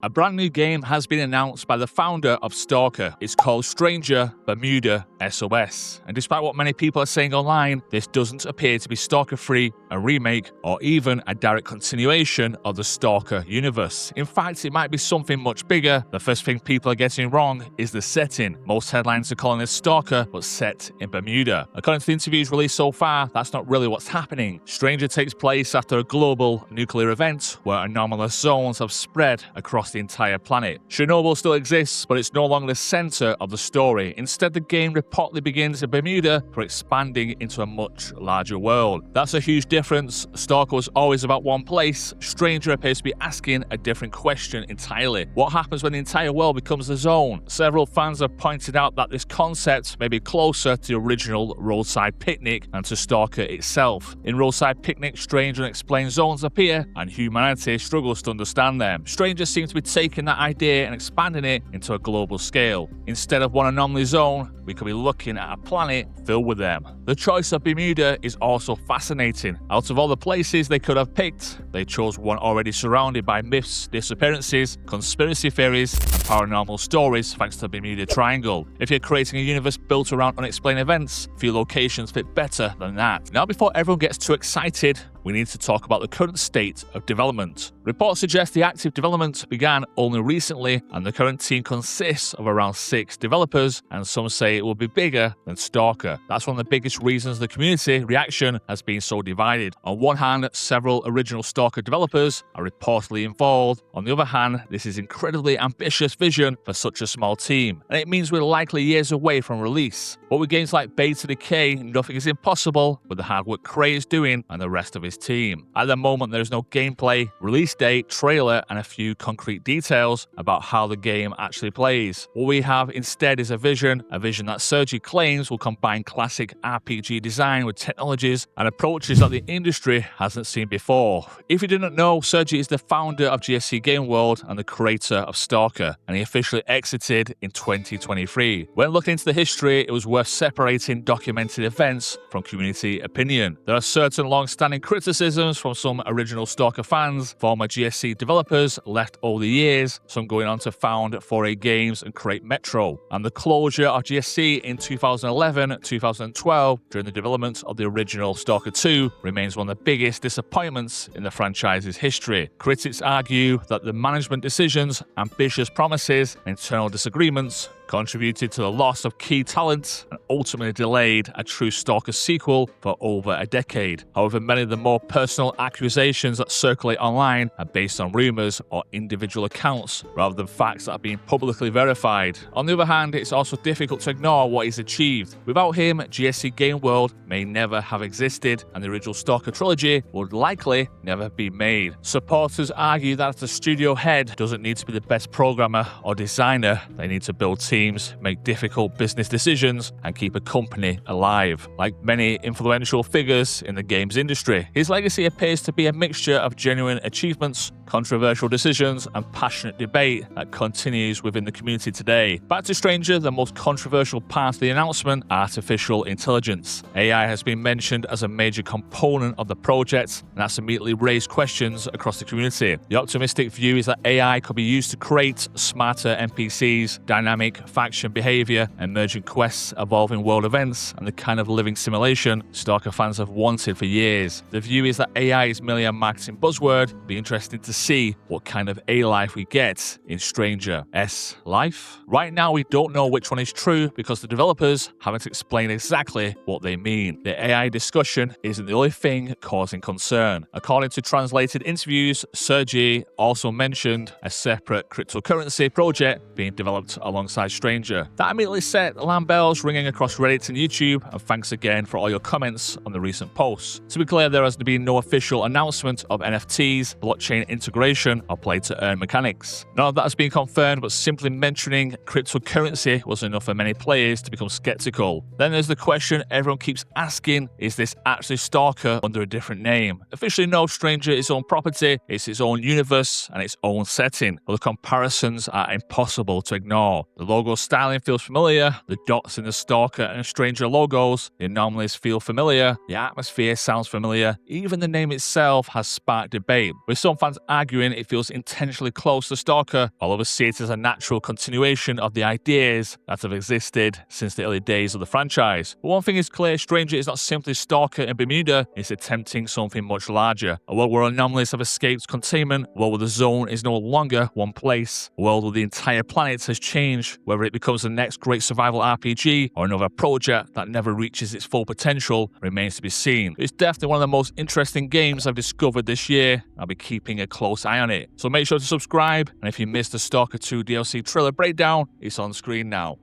A brand new game has been announced by the founder of S.T.R.A.N.G.E.R. It's called S.T.R.A.N.G.E.R Bermuda SOS. And despite what many people are saying online, this doesn't appear to be Stalker-free, a remake, or even a direct continuation of the Stalker universe. In fact, it might be something much bigger. The first thing people are getting wrong is the setting. Most headlines are calling this Stalker, but set in Bermuda. According to the interviews released so far, that's not really what's happening. S.T.R.A.N.G.E.R takes place after a global nuclear event where anomalous zones have spread across the entire planet. Chernobyl still exists, but it's no longer the center of the story. Instead, the game reportedly begins in Bermuda for expanding into a much larger world. That's a huge difference. Stalker was always about one place. S.T.R.A.N.G.E.R appears to be asking a different question entirely. What happens when the entire world becomes the zone? Several fans have pointed out that this concept may be closer to the original Roadside Picnic and to Stalker itself. In Roadside Picnic, strange and unexplained zones appear, and humanity struggles to understand them. S.T.R.A.N.G.E.R seems to be taking that idea and expanding it into a global scale. Instead of one anomaly zone, we could be looking at a planet filled with them. The choice of Bermuda is also fascinating. Out of all the places they could have picked, they chose one already surrounded by myths, disappearances, conspiracy theories, and paranormal stories thanks to the Bermuda Triangle. If you're creating a universe built around unexplained events, few locations fit better than that. Now, before everyone gets too excited, we need to talk about the current state of development. Reports suggest the active development began only recently, and the current team consists of around 6 developers, and some say it will be bigger than Stalker. That's one of the biggest reasons the community reaction has been so divided. On one hand, several original Stalker developers are reportedly involved. On the other hand, this is incredibly ambitious vision for such a small team, and it means we're likely years away from release. But with games like Beta Decay, nothing is impossible with the hard work Cray is doing and the rest of his team. At the moment, there is no gameplay, release date, trailer, and a few concrete details about how the game actually plays. What we have instead is a vision that Sergiy claims will combine classic RPG design with technologies and approaches that the industry hasn't seen before. If you didn't know, Sergiy is the founder of GSC Game World and the creator of Stalker, and he officially exited in 2023. When looking into the history, it was worth separating documented events from community opinion. There are certain long-standing criticisms from some original Stalker fans, former GSC developers left over the years, some going on to found 4A Games and create Metro, and the closure of GSC in 2011-2012 during the development of the original Stalker 2 remains one of the biggest disappointments in the franchise's history. Critics argue that the management decisions, ambitious promises, and internal disagreements contributed to the loss of key talent and ultimately delayed a true Stalker sequel for over a decade. However, many of the more personal accusations that circulate online are based on rumors or individual accounts rather than facts that are being publicly verified. On the other hand, it's also difficult to ignore what he's achieved. Without him, GSC Game World may never have existed, and the original Stalker trilogy would likely never be made. Supporters argue that the studio head doesn't need to be the best programmer or designer. They need to build teams, make difficult business decisions, and keep a company alive. Like many influential figures in the games industry, his legacy appears to be a mixture of genuine achievements, controversial decisions, and passionate debate that continues within the community today. Back to S.T.R.A.N.G.E.R, the most controversial part of the announcement, artificial intelligence. AI has been mentioned as a major component of the project, and that's immediately raised questions across the community. The optimistic view is that AI could be used to create smarter NPCs, dynamic faction behavior, emerging quests, evolving world events, and the kind of living simulation Stalker fans have wanted for years. The view is that AI is merely a marketing buzzword. It'll be interesting to see what kind of A life we get in S.T.R.A.N.G.E.R. S life? Right now, we don't know which one is true because the developers haven't explained exactly what they mean. The AI discussion isn't the only thing causing concern. According to translated interviews, Sergiy also mentioned a separate cryptocurrency project being developed alongside S.T.R.A.N.G.E.R. That immediately set alarm bells ringing across Reddit and YouTube, and thanks again for all your comments on the recent posts. To be clear, there has been no official announcement of NFTs, blockchain integration, or play-to-earn mechanics. None of that has been confirmed, but simply mentioning cryptocurrency was enough for many players to become skeptical. Then there's the question everyone keeps asking, is this actually Stalker under a different name? Officially, no, S.T.R.A.N.G.E.R is its own property, it's its own universe, and its own setting, but the comparisons are impossible to ignore. The logo styling feels familiar, the dots in the Stalker and Stranger logos, the anomalies feel familiar, the atmosphere sounds familiar, even the name itself has sparked debate, with some fans arguing it feels intentionally close to Stalker, while others see it as a natural continuation of the ideas that have existed since the early days of the franchise. But one thing is clear, Stranger is not simply Stalker in Bermuda, it's attempting something much larger. A world where anomalies have escaped containment, a world where the zone is no longer one place, a world where the entire planet has changed, whether it becomes the next great survival RPG or another project that never reaches its full potential remains to be seen. It's definitely one of the most interesting games I've discovered this year. I'll be keeping a close eye on it. So make sure to subscribe, and if you missed the Stalker 2 DLC trailer breakdown, it's on screen now.